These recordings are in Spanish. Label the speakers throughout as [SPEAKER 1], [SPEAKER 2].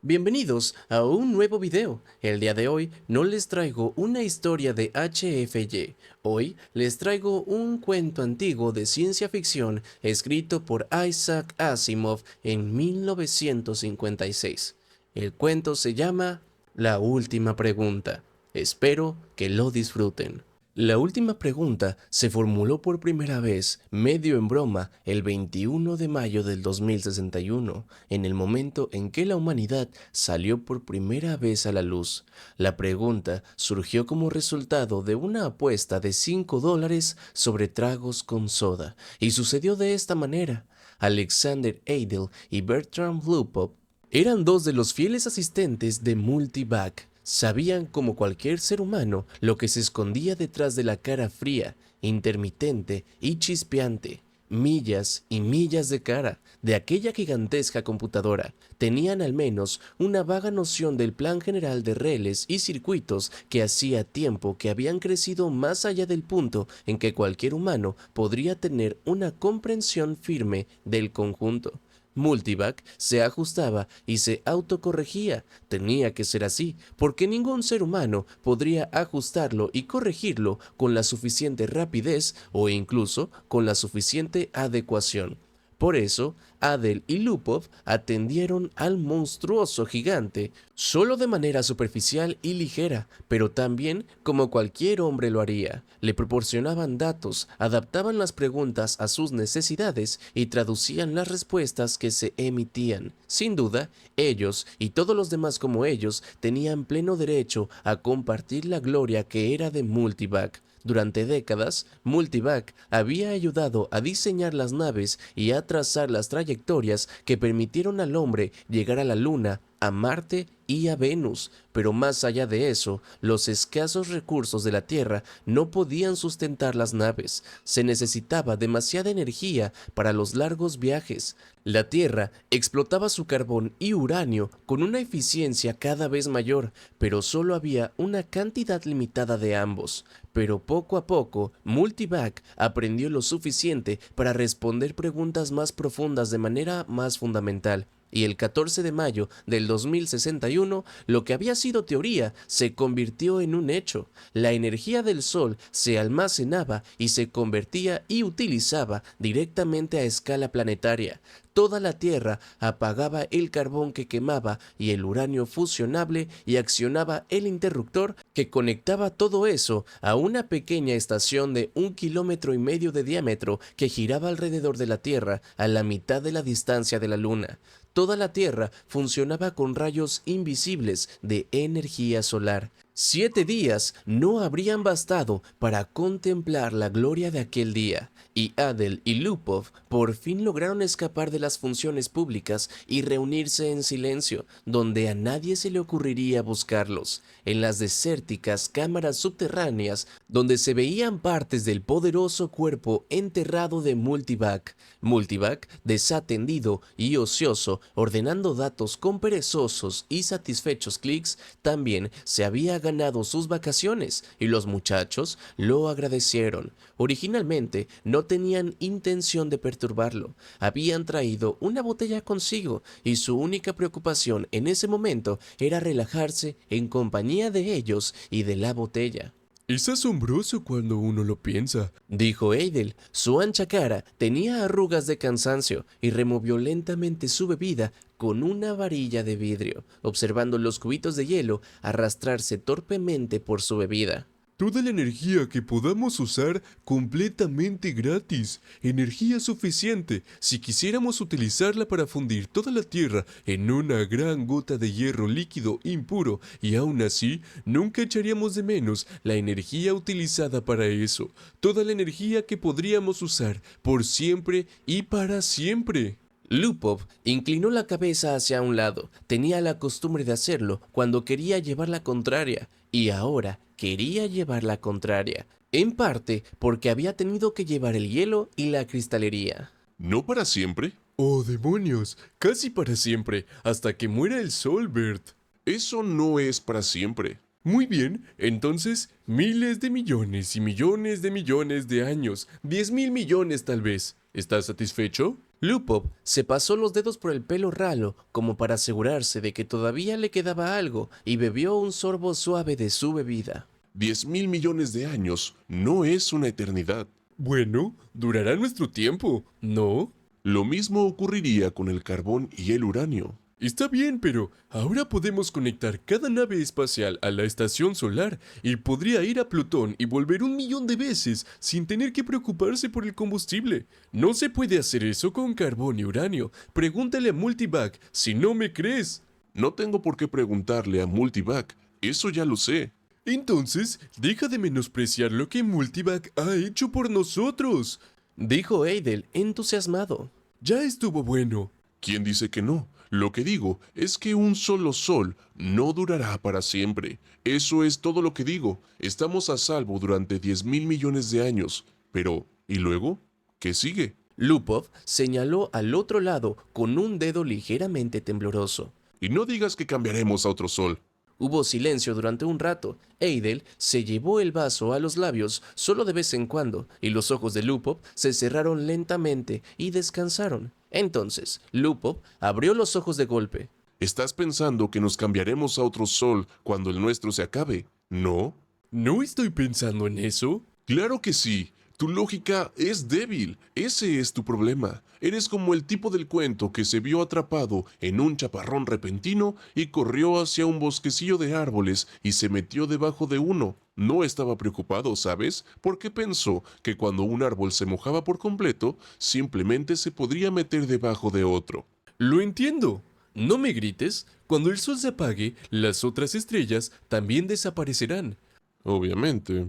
[SPEAKER 1] Bienvenidos a un nuevo video. El día de hoy no les traigo una historia de HFY. Hoy les traigo un cuento antiguo de ciencia ficción escrito por Isaac Asimov en 1956. El cuento se llama La última pregunta. Espero que lo disfruten. La última pregunta se formuló por primera vez, medio en broma, el 21 de mayo del 2061, en el momento en que la humanidad salió por primera vez a la luz. La pregunta surgió como resultado de una apuesta de $5 sobre tragos con soda, y sucedió de esta manera. Alexander Adel y Bertram Lupov eran dos de los fieles asistentes de Multivac. Sabían, como cualquier ser humano, lo que se escondía detrás de la cara fría, intermitente y chispeante. Millas y millas de cara de aquella gigantesca computadora. Tenían al menos una vaga noción del plan general de reles y circuitos que hacía tiempo que habían crecido más allá del punto en que cualquier humano podría tener una comprensión firme del conjunto. Multivac se ajustaba y se autocorregía. Tenía que ser así, porque ningún ser humano podría ajustarlo y corregirlo con la suficiente rapidez o incluso con la suficiente adecuación. Por eso, Adel y Lupov atendieron al monstruoso gigante, solo de manera superficial y ligera, pero también como cualquier hombre lo haría. Le proporcionaban datos, adaptaban las preguntas a sus necesidades y traducían las respuestas que se emitían. Sin duda, ellos y todos los demás como ellos tenían pleno derecho a compartir la gloria que era de Multivac. Durante décadas, Multivac había ayudado a diseñar las naves y a trazar las trayectorias que permitieron al hombre llegar a la Luna, a Marte y a Venus, pero más allá de eso, los escasos recursos de la Tierra no podían sustentar las naves. Se necesitaba demasiada energía para los largos viajes. La Tierra explotaba su carbón y uranio con una eficiencia cada vez mayor, pero solo había una cantidad limitada de ambos. Pero poco a poco, Multivac aprendió lo suficiente para responder preguntas más profundas de manera más fundamental. Y el 14 de mayo del 2061, lo que había sido teoría se convirtió en un hecho. La energía del Sol se almacenaba y se convertía y utilizaba directamente a escala planetaria. Toda la Tierra apagaba el carbón que quemaba y el uranio fusionable y accionaba el interruptor que conectaba todo eso a una pequeña estación de 1,5 km de diámetro que giraba alrededor de la Tierra a la mitad de la distancia de la Luna. Toda la Tierra funcionaba con rayos invisibles de energía solar. 7 días no habrían bastado para contemplar la gloria de aquel día, y Adel y Lupov por fin lograron escapar de las funciones públicas y reunirse en silencio, donde a nadie se le ocurriría buscarlos, en las desérticas cámaras subterráneas donde se veían partes del poderoso cuerpo enterrado de Multivac. Multivac, desatendido y ocioso, ordenando datos con perezosos y satisfechos clics, también se había ganado sus vacaciones y los muchachos lo agradecieron. Originalmente no tenían intención de perturbarlo. Habían traído una botella consigo y su única preocupación en ese momento era relajarse en compañía de ellos y de la botella.
[SPEAKER 2] Es asombroso cuando uno lo piensa,
[SPEAKER 1] Dijo Adel. Su ancha cara tenía arrugas de cansancio y removió lentamente su bebida con una varilla de vidrio, observando los cubitos de hielo arrastrarse torpemente por su bebida.
[SPEAKER 2] Toda la energía que podamos usar completamente gratis, energía suficiente si quisiéramos utilizarla para fundir toda la Tierra en una gran gota de hierro líquido impuro y aún así nunca echaríamos de menos la energía utilizada para eso, toda la energía que podríamos usar por siempre y para siempre.
[SPEAKER 1] Lupov inclinó la cabeza hacia un lado. Tenía la costumbre de hacerlo cuando quería llevar la contraria, y ahora quería llevar la contraria, en parte porque había tenido que llevar el hielo y la cristalería.
[SPEAKER 2] ¿No para siempre? Oh, demonios, casi para siempre, hasta que muera el sol, Bert. Eso no es para siempre. Muy bien, entonces miles de millones y millones de millones de años, 10.000 millones tal vez. ¿Estás satisfecho?
[SPEAKER 1] Lupov se pasó los dedos por el pelo ralo como para asegurarse de que todavía le quedaba algo y bebió un sorbo suave de su bebida.
[SPEAKER 2] 10.000 millones de años no es una eternidad.
[SPEAKER 1] Bueno, durará nuestro tiempo, ¿no?
[SPEAKER 2] Lo mismo ocurriría con el carbón y el uranio.
[SPEAKER 1] Está bien, pero ahora podemos conectar cada nave espacial a la estación solar y podría ir a Plutón y volver 1 millón de veces sin tener que preocuparse por el combustible. No se puede hacer eso con carbón y uranio. Pregúntale a Multivac si no me crees.
[SPEAKER 2] No tengo por qué preguntarle a Multivac, eso ya lo sé.
[SPEAKER 1] Entonces, deja de menospreciar lo que Multivac ha hecho por nosotros, dijo Eidel entusiasmado. Ya estuvo bueno.
[SPEAKER 2] ¿Quién dice que no? Lo que digo es que un solo sol no durará para siempre. Eso es todo lo que digo. Estamos a salvo durante 10.000 millones de años. Pero, ¿y luego? ¿Qué sigue?
[SPEAKER 1] Lupov señaló al otro lado con un dedo ligeramente tembloroso.
[SPEAKER 2] Y no digas que cambiaremos a otro sol.
[SPEAKER 1] Hubo silencio durante un rato. Eidel se llevó el vaso a los labios solo de vez en cuando, y los ojos de Lupov se cerraron lentamente y descansaron. Entonces, Lupov abrió los ojos de golpe.
[SPEAKER 2] ¿Estás pensando que nos cambiaremos a otro sol cuando el nuestro se acabe? ¿No?
[SPEAKER 1] ¿No estoy pensando en eso?
[SPEAKER 2] Claro que sí. Tu lógica es débil. Ese es tu problema. Eres como el tipo del cuento que se vio atrapado en un chaparrón repentino y corrió hacia un bosquecillo de árboles y se metió debajo de uno. No estaba preocupado, ¿sabes? Porque pensó que cuando un árbol se mojaba por completo, simplemente se podría meter debajo de otro.
[SPEAKER 1] Lo entiendo. No me grites. Cuando el sol se apague, las otras estrellas también desaparecerán.
[SPEAKER 2] Obviamente.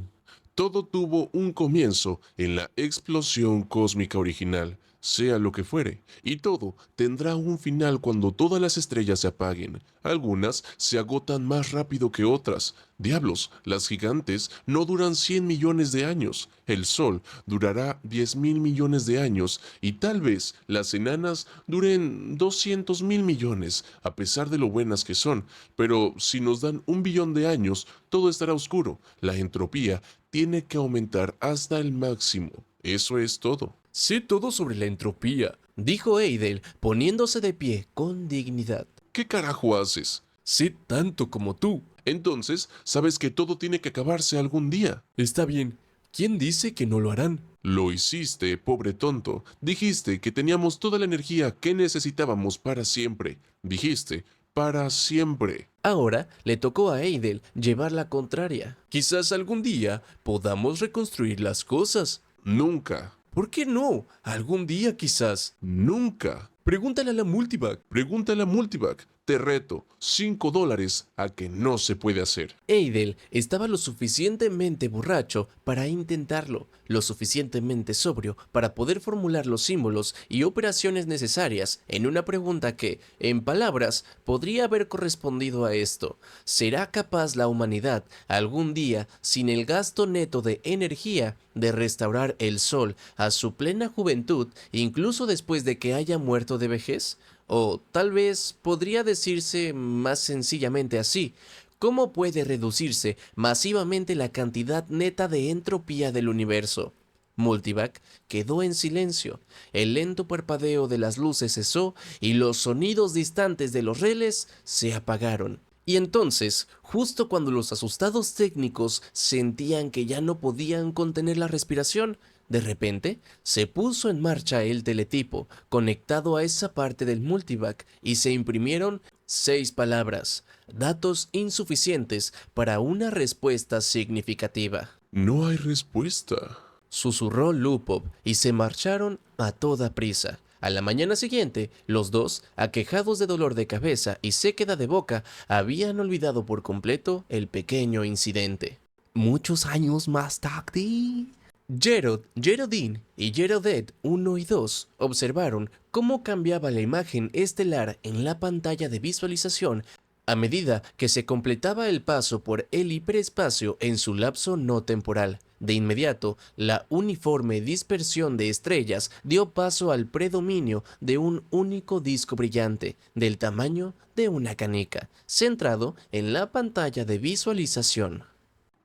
[SPEAKER 2] Todo tuvo un comienzo en la explosión cósmica original, sea lo que fuere, y todo tendrá un final cuando todas las estrellas se apaguen. Algunas se agotan más rápido que otras. Diablos, las gigantes no duran 100 millones de años. El Sol durará 10.000 millones de años y tal vez las enanas duren 200.000 millones, a pesar de lo buenas que son. Pero si nos dan 1 billón de años, todo estará oscuro. La entropía tiene que aumentar hasta el máximo. Eso es todo.
[SPEAKER 1] Sé todo sobre la entropía, dijo Eidel, poniéndose de pie con dignidad.
[SPEAKER 2] ¿Qué carajo haces?
[SPEAKER 1] Sé tanto como tú.
[SPEAKER 2] Entonces, sabes que todo tiene que acabarse algún día.
[SPEAKER 1] Está bien. ¿Quién dice que no lo harán?
[SPEAKER 2] Lo hiciste, pobre tonto. Dijiste que teníamos toda la energía que necesitábamos para siempre. Dijiste, para siempre.
[SPEAKER 1] Ahora le tocó a Eidel llevar la contraria. Quizás algún día podamos reconstruir las cosas.
[SPEAKER 2] Nunca.
[SPEAKER 1] ¿Por qué no? Algún día quizás.
[SPEAKER 2] Nunca.
[SPEAKER 1] Pregúntale a la Multivac.
[SPEAKER 2] Pregúntale a Multivac. Te reto, $5 a que no se puede hacer.
[SPEAKER 1] Eidel estaba lo suficientemente borracho para intentarlo, lo suficientemente sobrio para poder formular los símbolos y operaciones necesarias en una pregunta que, en palabras, podría haber correspondido a esto. ¿Será capaz la humanidad algún día, sin el gasto neto de energía, de restaurar el Sol a su plena juventud, incluso después de que haya muerto de vejez? O tal vez podría decirse más sencillamente así: ¿cómo puede reducirse masivamente la cantidad neta de entropía del universo? Multivac quedó en silencio. El lento parpadeo de las luces cesó y los sonidos distantes de los reles se apagaron. Y entonces, justo cuando los asustados técnicos sentían que ya no podían contener la respiración, de repente, se puso en marcha el teletipo, conectado a esa parte del Multivac, y se imprimieron 6 palabras, datos insuficientes para una respuesta significativa.
[SPEAKER 2] No hay respuesta.
[SPEAKER 1] Susurró Lupov y se marcharon a toda prisa. A la mañana siguiente, los dos, aquejados de dolor de cabeza y séquedad de boca, habían olvidado por completo el pequeño incidente. Muchos años más tarde, Geraldine y Geraldette 1 y 2 observaron cómo cambiaba la imagen estelar en la pantalla de visualización a medida que se completaba el paso por el hiperespacio en su lapso no temporal. De inmediato, la uniforme dispersión de estrellas dio paso al predominio de un único disco brillante, del tamaño de una canica, centrado en la pantalla de visualización.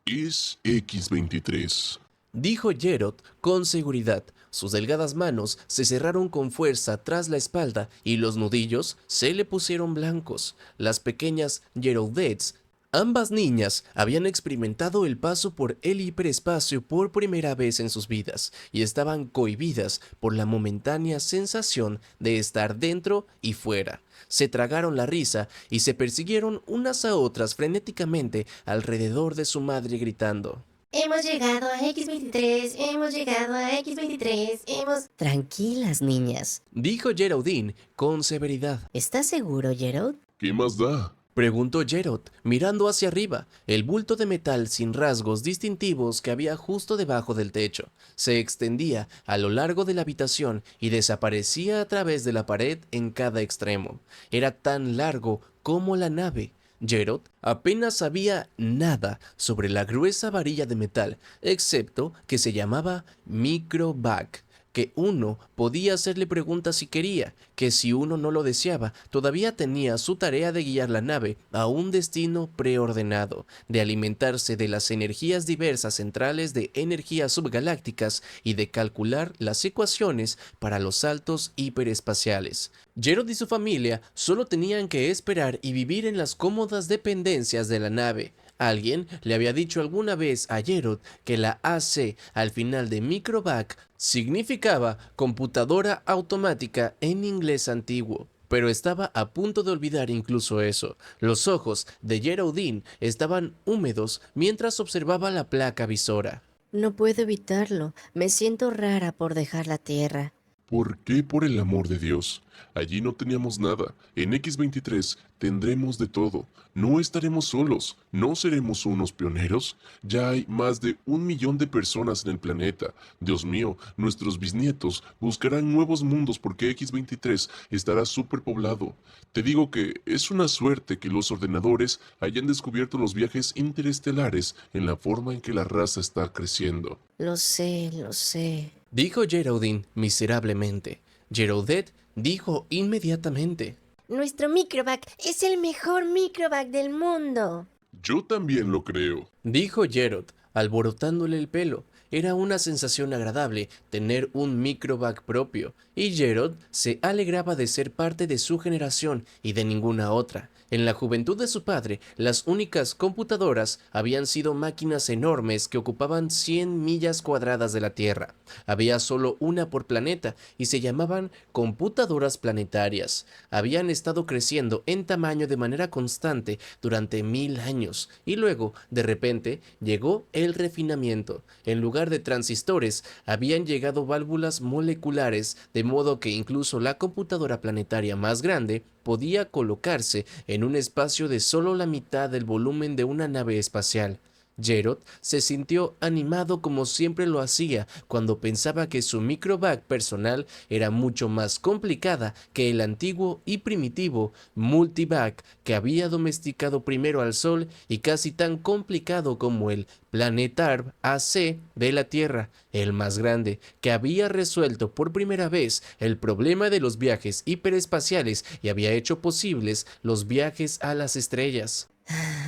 [SPEAKER 2] Es X23.
[SPEAKER 1] dijo Gerald con seguridad. Sus delgadas manos se cerraron con fuerza tras la espalda y los nudillos se le pusieron blancos. Las pequeñas Geraldettes, ambas niñas, habían experimentado el paso por el hiperespacio por primera vez en sus vidas y estaban cohibidas por la momentánea sensación de estar dentro y fuera. Se tragaron la risa y se persiguieron unas a otras frenéticamente alrededor de su madre gritando:
[SPEAKER 3] Hemos llegado a X23, hemos llegado a X23, hemos... Tranquilas, niñas.
[SPEAKER 1] dijo Geraldine con severidad.
[SPEAKER 3] ¿Estás seguro, Gerald?
[SPEAKER 2] ¿Qué más da?
[SPEAKER 1] Preguntó Gerald, mirando hacia arriba. El bulto de metal sin rasgos distintivos que había justo debajo del techo se extendía a lo largo de la habitación y desaparecía a través de la pared en cada extremo. Era tan largo como la nave. Gerald apenas sabía nada sobre la gruesa varilla de metal, excepto que se llamaba microvac, que uno podía hacerle preguntas si quería, que si uno no lo deseaba, todavía tenía su tarea de guiar la nave a un destino preordenado, de alimentarse de las energías diversas centrales de energías subgalácticas y de calcular las ecuaciones para los saltos hiperespaciales. Gerald y su familia solo tenían que esperar y vivir en las cómodas dependencias de la nave. Alguien le había dicho alguna vez a Gerald que la AC al final de microvac significaba computadora automática en inglés antiguo, pero estaba a punto de olvidar incluso eso. Los ojos de Geraldine estaban húmedos mientras observaba la placa visora.
[SPEAKER 3] No puedo evitarlo. Me siento rara por dejar la Tierra.
[SPEAKER 2] ¿Por qué, por el amor de Dios? Allí no teníamos nada. En X23 tendremos de todo. No estaremos solos. No seremos unos pioneros. Ya hay más de 1 millón de personas en el planeta. Dios mío, nuestros bisnietos buscarán nuevos mundos porque X23 estará superpoblado. Te digo que es una suerte que los ordenadores hayan descubierto los viajes interestelares en la forma en que la raza está creciendo.
[SPEAKER 3] Lo sé, lo sé.
[SPEAKER 1] Dijo Geraldine miserablemente. Geraldette dijo inmediatamente:
[SPEAKER 3] Nuestro microvac es el mejor microvac del mundo.
[SPEAKER 2] Yo también lo creo.
[SPEAKER 1] dijo Gerald, alborotándole el pelo. Era una sensación agradable tener un microvac propio, y Gerald se alegraba de ser parte de su generación y de ninguna otra. En la juventud de su padre, las únicas computadoras habían sido máquinas enormes que ocupaban 100 millas cuadradas de la Tierra. Había solo una por planeta y se llamaban computadoras planetarias. Habían estado creciendo en tamaño de manera constante durante 1000 años y luego, de repente, llegó el refinamiento. En lugar de transistores, habían llegado válvulas moleculares, de modo que incluso la computadora planetaria más grande podía colocarse en un espacio de solo la mitad del volumen de una nave espacial. Gerald se sintió animado como siempre lo hacía cuando pensaba que su microvac personal era mucho más complicada que el antiguo y primitivo multivac que había domesticado primero al Sol y casi tan complicado como el Planetarv AC de la Tierra, el más grande, que había resuelto por primera vez el problema de los viajes hiperespaciales y había hecho posibles los viajes a las estrellas.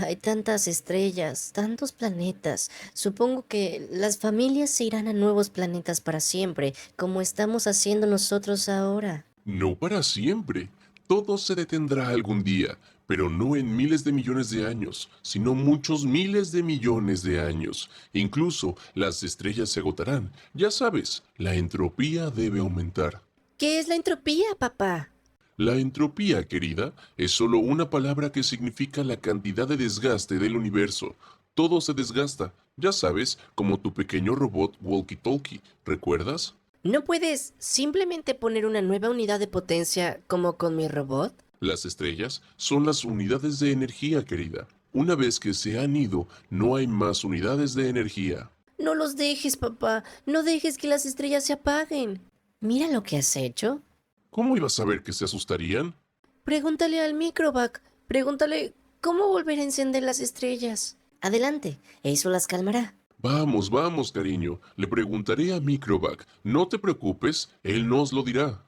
[SPEAKER 3] Hay tantas estrellas, tantos planetas. Supongo que las familias se irán a nuevos planetas para siempre, como estamos haciendo nosotros ahora.
[SPEAKER 2] No para siempre. Todo se detendrá algún día, pero no en miles de millones de años, sino muchos miles de millones de años. Incluso las estrellas se agotarán. Ya sabes, la entropía debe aumentar.
[SPEAKER 3] ¿Qué es la entropía, papá?
[SPEAKER 2] La entropía, querida, es solo una palabra que significa la cantidad de desgaste del universo. Todo se desgasta, ya sabes, como tu pequeño robot walkie-talkie, ¿recuerdas?
[SPEAKER 3] ¿No puedes simplemente poner una nueva unidad de potencia como con mi robot?
[SPEAKER 2] Las estrellas son las unidades de energía, querida. Una vez que se han ido, no hay más unidades de energía.
[SPEAKER 3] No los dejes, papá. No dejes que las estrellas se apaguen. Mira lo que has hecho.
[SPEAKER 2] ¿Cómo ibas a saber que se asustarían?
[SPEAKER 3] Pregúntale al microvac. Pregúntale cómo volver a encender las estrellas. Adelante, eso las calmará.
[SPEAKER 2] Vamos, vamos, cariño. Le preguntaré a Microvac. No te preocupes, él nos lo dirá.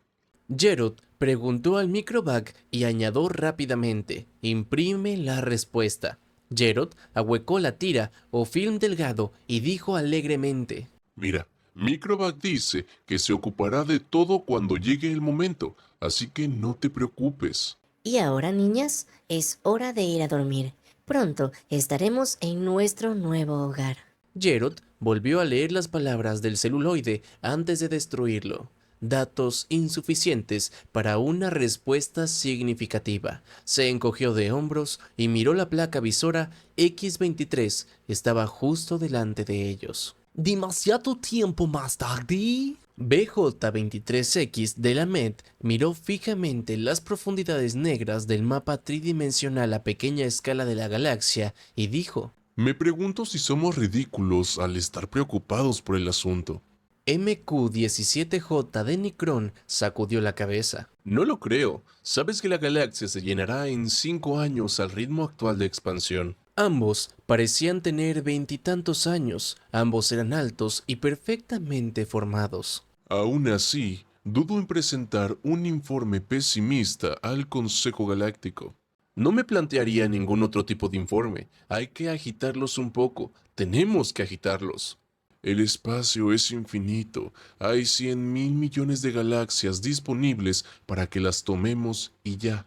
[SPEAKER 1] Gerald preguntó al microvac y añadió rápidamente: imprime la respuesta. Gerald ahuecó la tira o film delgado y dijo alegremente:
[SPEAKER 2] Mira, Microvac dice que se ocupará de todo cuando llegue el momento, así que no te preocupes.
[SPEAKER 3] Y ahora, niñas, es hora de ir a dormir. Pronto estaremos en nuestro nuevo hogar.
[SPEAKER 1] Gerald volvió a leer las palabras del celuloide antes de destruirlo. Datos insuficientes para una respuesta significativa. Se encogió de hombros y miró la placa visora X23. Estaba justo delante de ellos. ¿Demasiado tiempo más tarde? BJ23X de la Met miró fijamente las profundidades negras del mapa tridimensional a pequeña escala de la galaxia y dijo:
[SPEAKER 2] Me pregunto si somos ridículos al estar preocupados por el asunto.
[SPEAKER 1] MQ-17J de Nicron sacudió la cabeza. No lo creo. Sabes que la galaxia se llenará en 5 años al ritmo actual de expansión. Ambos parecían tener 20 y tantos años. Ambos eran altos y perfectamente formados.
[SPEAKER 2] Aún así, dudo en presentar un informe pesimista al Consejo Galáctico.
[SPEAKER 1] No me plantearía ningún otro tipo de informe. Hay que agitarlos un poco. Tenemos que agitarlos.
[SPEAKER 2] El espacio es infinito. Hay 100.000 millones de galaxias disponibles para que las tomemos y ya.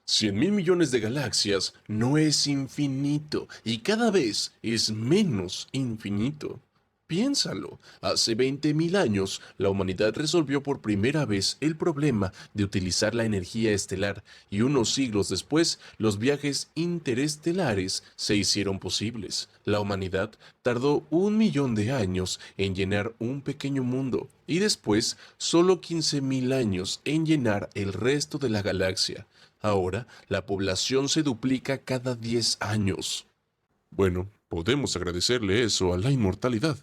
[SPEAKER 1] 100.000 millones de galaxias no es infinito y cada vez es menos infinito. Piénsalo, hace 20.000 años la humanidad resolvió por primera vez el problema de utilizar la energía estelar y unos siglos después los viajes interestelares se hicieron posibles. La humanidad tardó 1 millón de años en llenar un pequeño mundo y después solo 15.000 años en llenar el resto de la galaxia. Ahora la población se duplica cada 10 años.
[SPEAKER 2] Bueno, podemos agradecerle eso a la inmortalidad.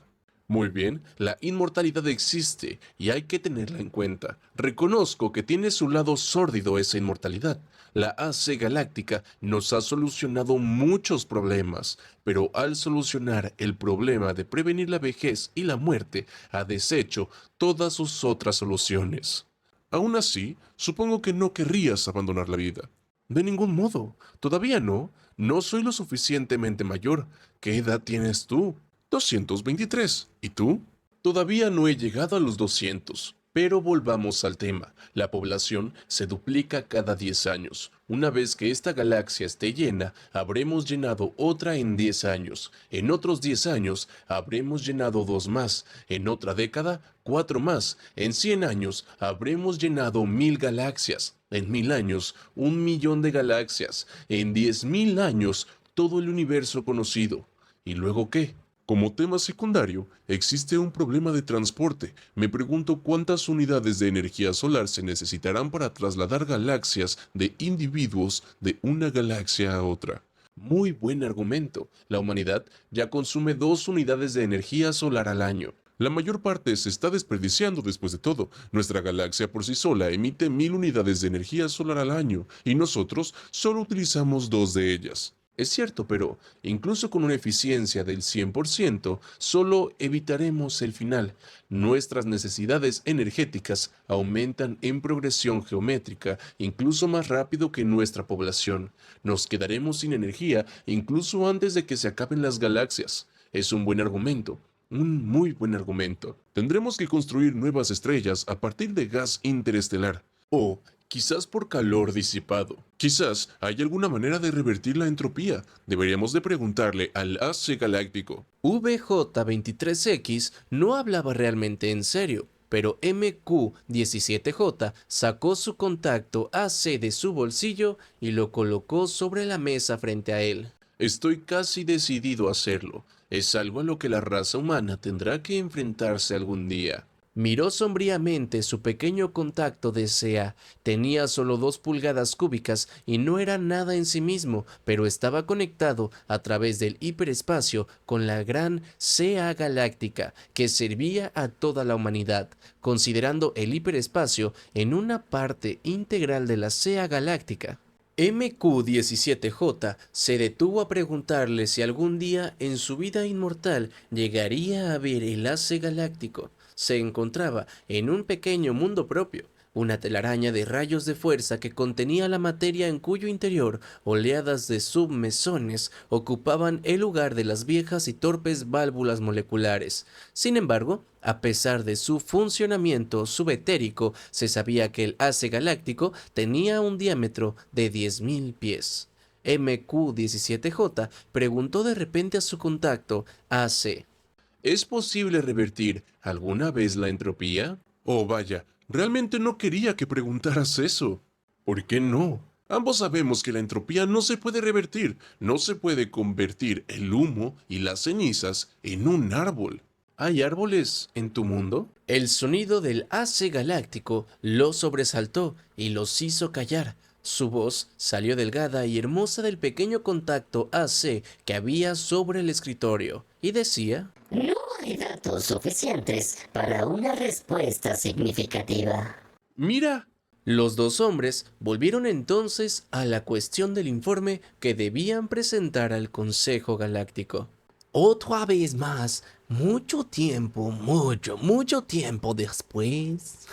[SPEAKER 1] Muy bien, la inmortalidad existe y hay que tenerla en cuenta. Reconozco que tiene su lado sórdido esa inmortalidad. La AC Galáctica nos ha solucionado muchos problemas, pero al solucionar el problema de prevenir la vejez y la muerte, ha deshecho todas sus otras soluciones.
[SPEAKER 2] Aún así, supongo que no querrías abandonar la vida.
[SPEAKER 1] De ningún modo, todavía no. No soy lo suficientemente mayor. ¿Qué edad tienes tú?
[SPEAKER 2] 223. ¿Y tú?
[SPEAKER 1] Todavía no he llegado a los 200, pero volvamos al tema. La población se duplica cada 10 años. Una vez que esta galaxia esté llena, habremos llenado otra en 10 años. En otros 10 años, habremos llenado 2 más. En otra década, 4 más. En 100 años, habremos llenado 1000 galaxias. En 1000 años, 1 millón de galaxias. En 10.000 años, todo el universo conocido. ¿Y luego qué?
[SPEAKER 2] Como tema secundario, existe un problema de transporte. Me pregunto cuántas unidades de energía solar se necesitarán para trasladar galaxias de individuos de una galaxia a otra.
[SPEAKER 1] Muy buen argumento. La humanidad ya consume 2 unidades de energía solar al año.
[SPEAKER 2] La mayor parte se está desperdiciando después de todo. Nuestra galaxia por sí sola emite 1000 unidades de energía solar al año y nosotros solo utilizamos 2 de ellas.
[SPEAKER 1] Es cierto, pero incluso con una eficiencia del 100%, solo evitaremos el final. Nuestras necesidades energéticas aumentan en progresión geométrica, incluso más rápido que nuestra población. Nos quedaremos sin energía incluso antes de que se acaben las galaxias. Es un buen argumento. Un muy buen argumento.
[SPEAKER 2] Tendremos que construir nuevas estrellas a partir de gas interestelar.
[SPEAKER 1] O quizás por calor disipado.
[SPEAKER 2] Quizás hay alguna manera de revertir la entropía. Deberíamos de preguntarle al AC Galáctico.
[SPEAKER 1] VJ23X no hablaba realmente en serio, pero MQ17J sacó su contacto AC de su bolsillo y lo colocó sobre la mesa frente a él. Estoy casi decidido a hacerlo. Es algo a lo que la raza humana tendrá que enfrentarse algún día. Miró sombríamente su pequeño contacto de CA. Tenía solo 2 pulgadas cúbicas y no era nada en sí mismo, pero estaba conectado a través del hiperespacio con la gran CA galáctica que servía a toda la humanidad, considerando el hiperespacio en una parte integral de la CA galáctica. MQ17J se detuvo a preguntarle si algún día en su vida inmortal llegaría a ver el AC galáctico. Se encontraba en un pequeño mundo propio. una telaraña de rayos de fuerza que contenía la materia en cuyo interior oleadas de submesones ocupaban el lugar de las viejas y torpes válvulas moleculares. Sin embargo, a pesar de su funcionamiento subetérico, se sabía que el haz galáctico tenía un diámetro de 10.000 pies. MQ-17J preguntó de repente a su contacto, AC.
[SPEAKER 2] ¿Es posible revertir alguna vez la entropía? Oh, vaya, realmente no quería que preguntaras eso. ¿Por qué no? Ambos sabemos que la entropía no se puede revertir, no se puede convertir el humo y las cenizas en un árbol.
[SPEAKER 1] ¿Hay árboles en tu mundo? El sonido del haz galáctico los sobresaltó y los hizo callar. Su voz salió delgada y hermosa del pequeño contacto AC que había sobre el escritorio, y decía:
[SPEAKER 4] No hay datos suficientes para una respuesta significativa.
[SPEAKER 2] Mira,
[SPEAKER 1] Los dos hombres volvieron entonces a la cuestión del informe que debían presentar al Consejo Galáctico. Otra vez más, mucho tiempo después.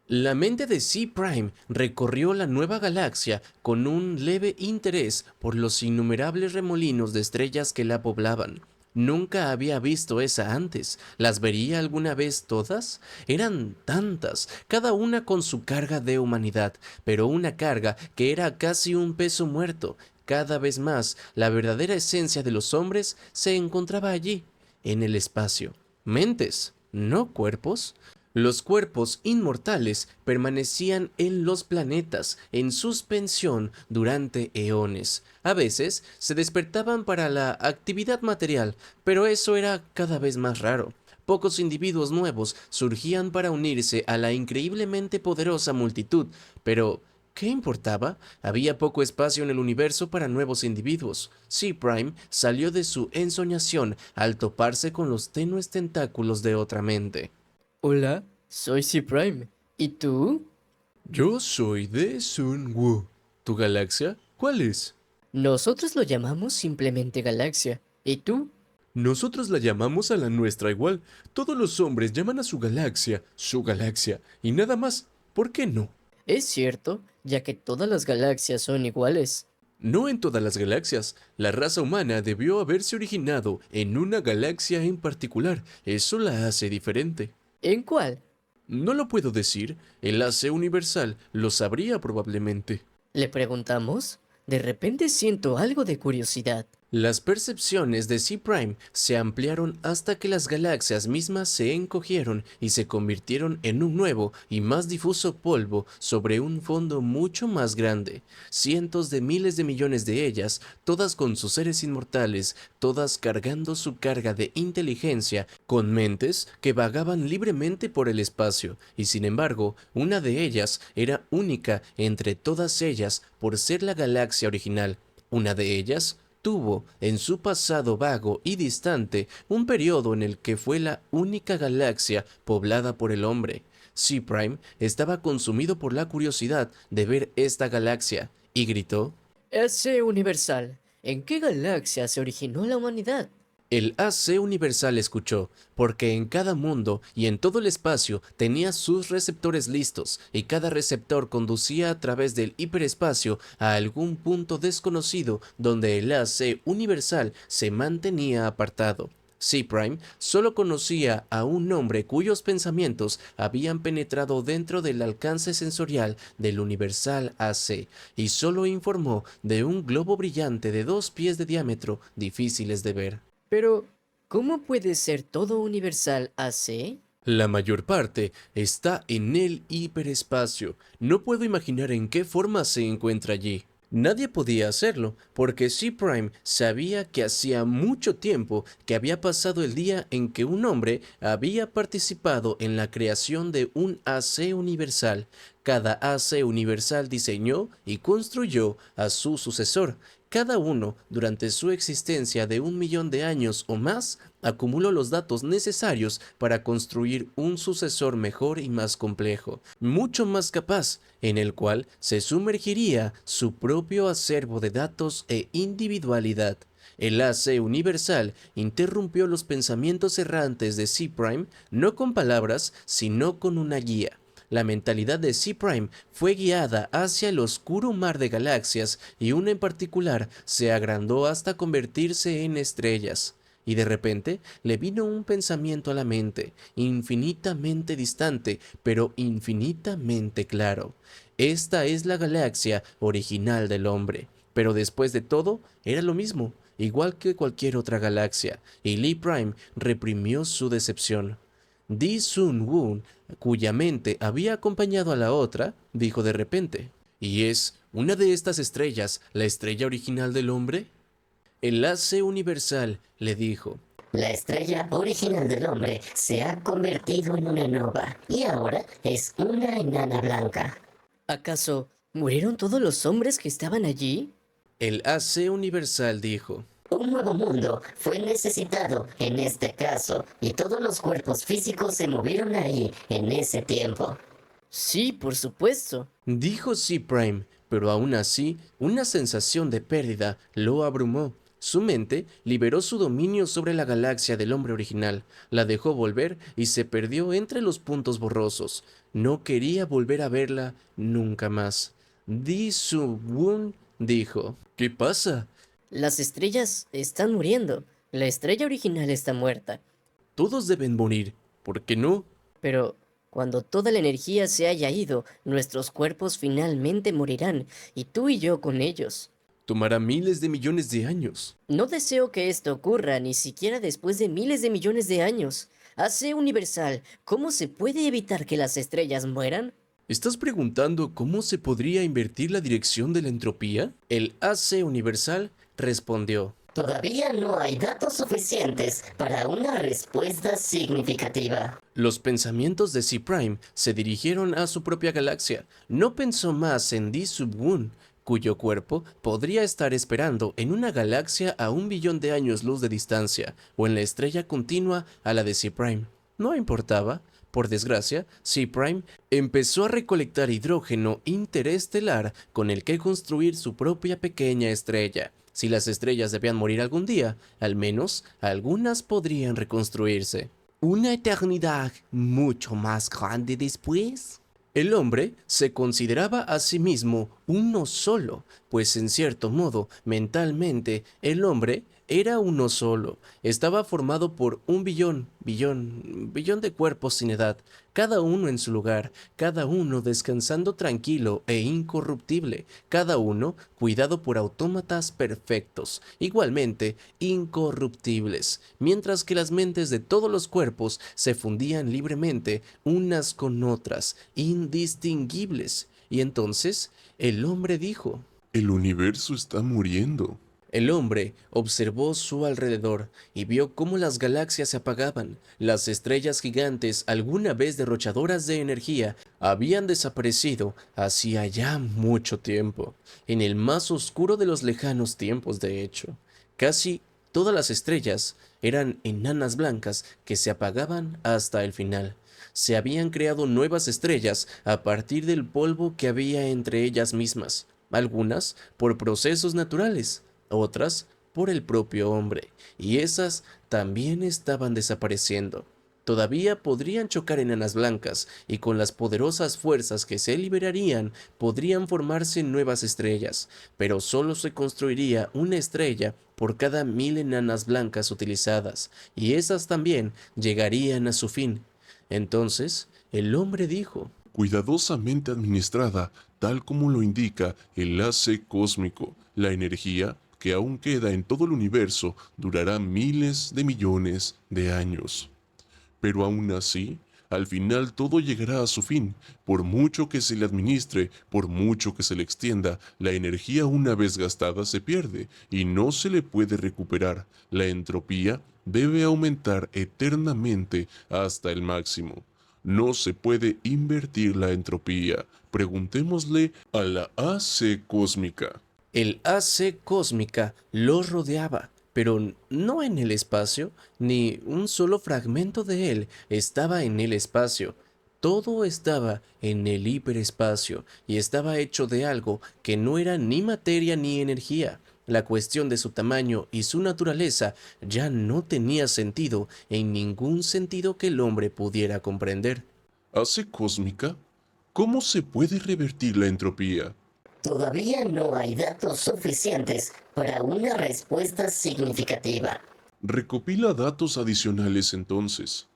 [SPEAKER 1] La mente de C-Prime recorrió la nueva galaxia con un leve interés por los innumerables remolinos de estrellas que la poblaban. Nunca había visto esa antes. ¿Las vería alguna vez todas? Eran tantas, cada una con su carga de humanidad, pero una carga que era casi un peso muerto. Cada vez más, la verdadera esencia de los hombres se encontraba allí, en el espacio. Mentes, no cuerpos. Los cuerpos inmortales permanecían en los planetas, en suspensión durante eones. A veces se despertaban para la actividad material, pero eso era cada vez más raro. Pocos individuos nuevos surgían para unirse a la increíblemente poderosa multitud, pero ¿qué importaba? Había poco espacio en el universo para nuevos individuos. C-Prime salió de su ensoñación al toparse con los tenues tentáculos de otra mente.
[SPEAKER 5] Hola, soy C-Prime. ¿Y tú?
[SPEAKER 2] yo soy de Sun-Woo.
[SPEAKER 1] ¿Tu galaxia?
[SPEAKER 2] ¿Cuál es?
[SPEAKER 5] Nosotros lo llamamos simplemente Galaxia. ¿Y tú?
[SPEAKER 2] Nosotros la llamamos a la nuestra igual. Todos los hombres llaman a su galaxia, y nada más. ¿Por qué no?
[SPEAKER 5] Es cierto, ya que todas las galaxias son iguales.
[SPEAKER 1] No en todas las galaxias. La raza humana debió haberse originado en una galaxia en particular. Eso la hace diferente.
[SPEAKER 5] ¿En cuál?
[SPEAKER 1] No lo puedo decir. El AC universal lo sabría probablemente.
[SPEAKER 5] ¿Le preguntamos? De repente siento algo de curiosidad.
[SPEAKER 1] Las percepciones de C-Prime se ampliaron hasta que las galaxias mismas se encogieron y se convirtieron en un nuevo y más difuso polvo sobre un fondo mucho más grande. Cientos de miles de millones de ellas, todas con sus seres inmortales, todas cargando su carga de inteligencia, con mentes que vagaban libremente por el espacio, y sin embargo, una de ellas era única entre todas ellas por ser la galaxia original. Una de ellas tuvo, en su pasado vago y distante, un periodo en el que fue la única galaxia poblada por el hombre. C-Prime estaba consumido por la curiosidad de ver esta galaxia, y gritó:
[SPEAKER 5] AC universal. ¿En qué galaxia se originó la humanidad?
[SPEAKER 1] El AC universal escuchó, porque en cada mundo y en todo el espacio tenía sus receptores listos, y cada receptor conducía a través del hiperespacio a algún punto desconocido donde el AC universal se mantenía apartado. C-Prime solo conocía a un hombre cuyos pensamientos habían penetrado dentro del alcance sensorial del universal AC, y solo informó de un globo brillante de 2 pies de diámetro, difíciles de ver.
[SPEAKER 5] Pero, ¿cómo puede ser todo universal AC?
[SPEAKER 1] La mayor parte está en el hiperespacio. No puedo imaginar en qué forma se encuentra allí. Nadie podía hacerlo, porque C-Prime sabía que hacía mucho tiempo que había pasado el día en que un hombre había participado en la creación de un AC universal. Cada AC universal diseñó y construyó a su sucesor. Cada uno, durante su existencia de 1.000.000 de años o más, acumuló los datos necesarios para construir un sucesor mejor y más complejo, mucho más capaz, en el cual se sumergiría su propio acervo de datos e individualidad. El AC universal interrumpió los pensamientos errantes de C-Prime, no con palabras, sino con una guía. La mentalidad de C-Prime fue guiada hacia el oscuro mar de galaxias y una en particular se agrandó hasta convertirse en estrellas. Y de repente le vino un pensamiento a la mente, infinitamente distante, pero infinitamente claro. Esta es la galaxia original del hombre. Pero después de todo, era lo mismo, igual que cualquier otra galaxia, y Lee Prime reprimió su decepción. Di Sun Woon, cuya mente había acompañado a la otra, dijo de repente: ¿Y es una de estas estrellas la estrella original del hombre? El Enlace Universal le dijo:
[SPEAKER 4] La estrella original del hombre se ha convertido en una nova y ahora es una enana blanca.
[SPEAKER 5] ¿Acaso murieron todos los hombres que estaban allí?
[SPEAKER 1] El AC Universal dijo:
[SPEAKER 4] Un nuevo mundo fue necesitado en este caso y todos los cuerpos físicos se movieron ahí en ese tiempo.
[SPEAKER 5] Sí, por supuesto.
[SPEAKER 1] Dijo C-Prime, pero aún así, una sensación de pérdida lo abrumó. Su mente liberó su dominio sobre la galaxia del hombre original, la dejó volver y se perdió entre los puntos borrosos. No quería volver a verla nunca más. Di Su-Woon dijo: ¿Qué pasa?
[SPEAKER 5] Las estrellas están muriendo. La estrella original está muerta.
[SPEAKER 1] Todos deben morir. ¿Por qué no?
[SPEAKER 5] Pero cuando toda la energía se haya ido, nuestros cuerpos finalmente morirán, y tú y yo con ellos.
[SPEAKER 1] Tomará miles de millones de años.
[SPEAKER 5] No deseo que esto ocurra ni siquiera después de miles de millones de años. AC Universal, ¿cómo se puede evitar que las estrellas mueran?
[SPEAKER 1] ¿Estás preguntando cómo se podría invertir la dirección de la entropía? El AC Universal respondió:
[SPEAKER 4] Todavía no hay datos suficientes para una respuesta significativa.
[SPEAKER 1] Los pensamientos de C-Prime se dirigieron a su propia galaxia. No pensó más en Di Sub-Woon, cuyo cuerpo podría estar esperando en una galaxia a 1 billón de años luz de distancia, o en la estrella continua a la de C-Prime. No importaba. Por desgracia, C-Prime empezó a recolectar hidrógeno interestelar con el que construir su propia pequeña estrella. Si las estrellas debían morir algún día, al menos algunas podrían reconstruirse. Una eternidad mucho más grande después. El hombre se consideraba a sí mismo uno solo, pues en cierto modo, mentalmente, el hombre era uno solo. Estaba formado por 1 billón de cuerpos sin edad, cada uno en su lugar, cada uno descansando tranquilo e incorruptible, cada uno cuidado por autómatas perfectos, igualmente incorruptibles, mientras que las mentes de todos los cuerpos se fundían libremente unas con otras, indistinguibles. Y entonces el hombre dijo:
[SPEAKER 2] El universo está muriendo.
[SPEAKER 1] El hombre observó su alrededor y vio cómo las galaxias se apagaban. Las estrellas gigantes, alguna vez derrochadoras de energía, habían desaparecido hacía ya mucho tiempo, en el más oscuro de los lejanos tiempos, de hecho. Casi todas las estrellas eran enanas blancas que se apagaban hasta el final. Se habían creado nuevas estrellas a partir del polvo que había entre ellas mismas, algunas por procesos naturales, otras por el propio hombre, y esas también estaban desapareciendo. Todavía podrían chocar enanas blancas, y con las poderosas fuerzas que se liberarían podrían formarse nuevas estrellas, pero solo se construiría una estrella por cada 1000 enanas blancas utilizadas, y esas también llegarían a su fin. Entonces el hombre dijo:
[SPEAKER 2] Cuidadosamente administrada, tal como lo indica el enlace cósmico, la energía que aún queda en todo el universo durará miles de millones de años. Pero aún así, al final todo llegará a su fin. Por mucho que se le administre, por mucho que se le extienda, la energía una vez gastada se pierde y no se le puede recuperar. La entropía debe aumentar eternamente hasta el máximo. No se puede invertir la entropía. Preguntémosle a la AC cósmica.
[SPEAKER 1] El AC cósmica los rodeaba, pero no en el espacio, ni un solo fragmento de él estaba en el espacio. Todo estaba en el hiperespacio y estaba hecho de algo que no era ni materia ni energía. La cuestión de su tamaño y su naturaleza ya no tenía sentido en ningún sentido que el hombre pudiera comprender.
[SPEAKER 2] ¿AC cósmica? ¿Cómo se puede revertir la entropía?
[SPEAKER 4] Todavía no hay datos suficientes para una respuesta significativa.
[SPEAKER 2] Recopila datos adicionales entonces.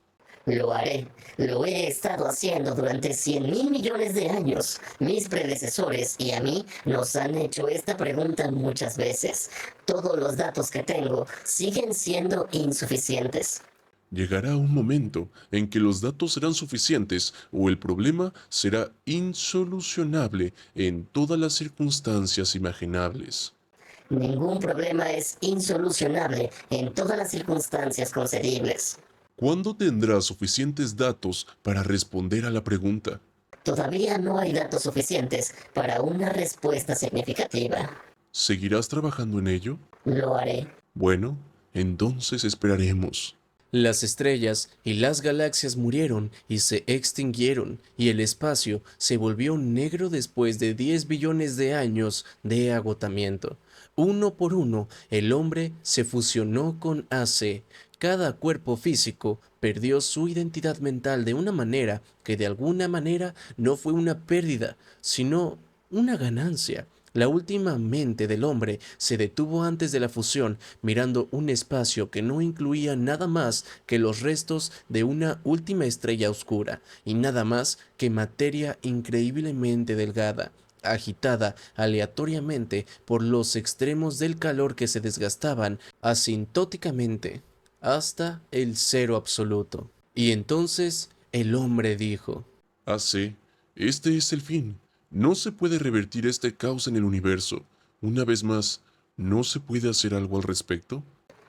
[SPEAKER 4] Lo haré. Lo he estado haciendo durante 100.000 millones de años. Mis predecesores y a mí nos han hecho esta pregunta muchas veces. Todos los datos que tengo siguen siendo insuficientes.
[SPEAKER 2] Llegará un momento en que los datos serán suficientes o el problema será insolucionable en todas las circunstancias imaginables.
[SPEAKER 4] Ningún problema es insolucionable en todas las circunstancias concebibles.
[SPEAKER 2] ¿Cuándo tendrás suficientes datos para responder a la pregunta?
[SPEAKER 4] Todavía no hay datos suficientes para una respuesta significativa.
[SPEAKER 2] ¿Seguirás trabajando en ello?
[SPEAKER 4] Lo haré.
[SPEAKER 2] Bueno, entonces esperaremos.
[SPEAKER 1] Las estrellas y las galaxias murieron y se extinguieron, y el espacio se volvió negro después de 10 billones de años de agotamiento. Uno por uno, el hombre se fusionó con AC. Cada cuerpo físico perdió su identidad mental de una manera que de alguna manera no fue una pérdida, sino una ganancia. La última mente del hombre se detuvo antes de la fusión, mirando un espacio que no incluía nada más que los restos de una última estrella oscura, y nada más que materia increíblemente delgada, agitada aleatoriamente por los extremos del calor que se desgastaban asintóticamente hasta el cero absoluto. Y entonces el hombre dijo:
[SPEAKER 2] AC, este es el fin. No se puede revertir este caos en el universo. Una vez más, ¿no se puede hacer algo al respecto?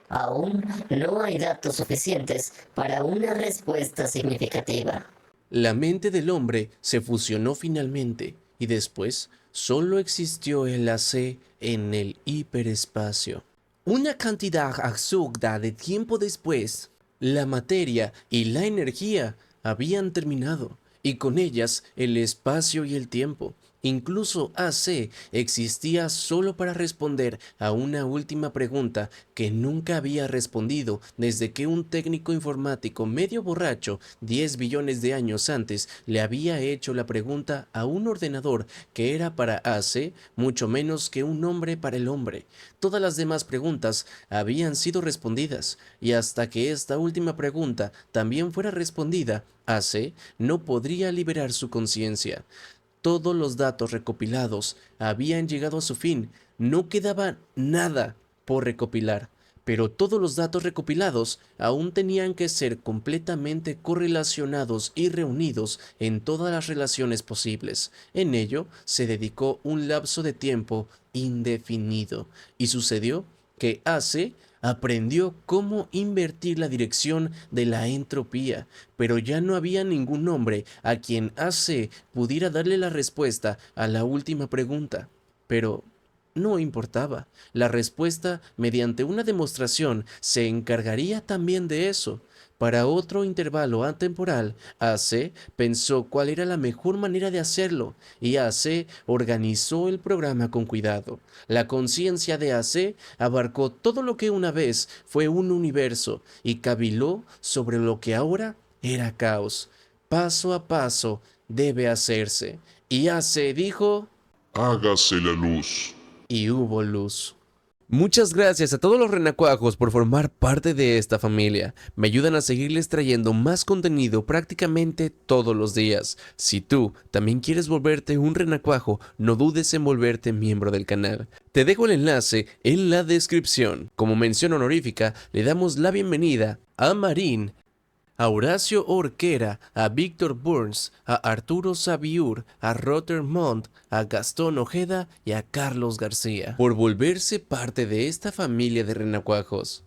[SPEAKER 4] Aún no hay datos suficientes para una respuesta significativa.
[SPEAKER 1] La mente del hombre se fusionó finalmente, y después solo existió el AC en el hiperespacio. Una cantidad absurda de tiempo después, la materia y la energía habían terminado, y con ellas el espacio y el tiempo. Incluso AC existía solo para responder a una última pregunta que nunca había respondido desde que un técnico informático medio borracho 10 billones de años antes le había hecho la pregunta a un ordenador que era para AC mucho menos que un hombre para el hombre. Todas las demás preguntas habían sido respondidas, y hasta que esta última pregunta también fuera respondida, AC no podría liberar su conciencia. Todos los datos recopilados habían llegado a su fin, no quedaba nada por recopilar, pero todos los datos recopilados aún tenían que ser completamente correlacionados y reunidos en todas las relaciones posibles. En ello se dedicó un lapso de tiempo indefinido, y sucedió que AC aprendió cómo invertir la dirección de la entropía, pero ya no había ningún hombre a quien AC pudiera darle la respuesta a la última pregunta. Pero no importaba, la respuesta mediante una demostración se encargaría también de eso. Para otro intervalo atemporal, AC pensó cuál era la mejor manera de hacerlo, y AC organizó el programa con cuidado. La conciencia de AC abarcó todo lo que una vez fue un universo y caviló sobre lo que ahora era caos. Paso a paso debe hacerse. Y AC dijo:
[SPEAKER 2] Hágase la luz.
[SPEAKER 1] y hubo luz. Muchas gracias a todos los renacuajos por formar parte de esta familia. Me ayudan a seguirles trayendo más contenido prácticamente todos los días. Si tú también quieres volverte un renacuajo, no dudes en volverte miembro del canal. Te dejo el enlace en la descripción. Como mención honorífica, le damos la bienvenida a Marín, a Horacio Orquera, a Víctor Burns, a Arturo Sabiur, a Rottermont, a Gastón Ojeda y a Carlos García, por volverse parte de esta familia de renacuajos.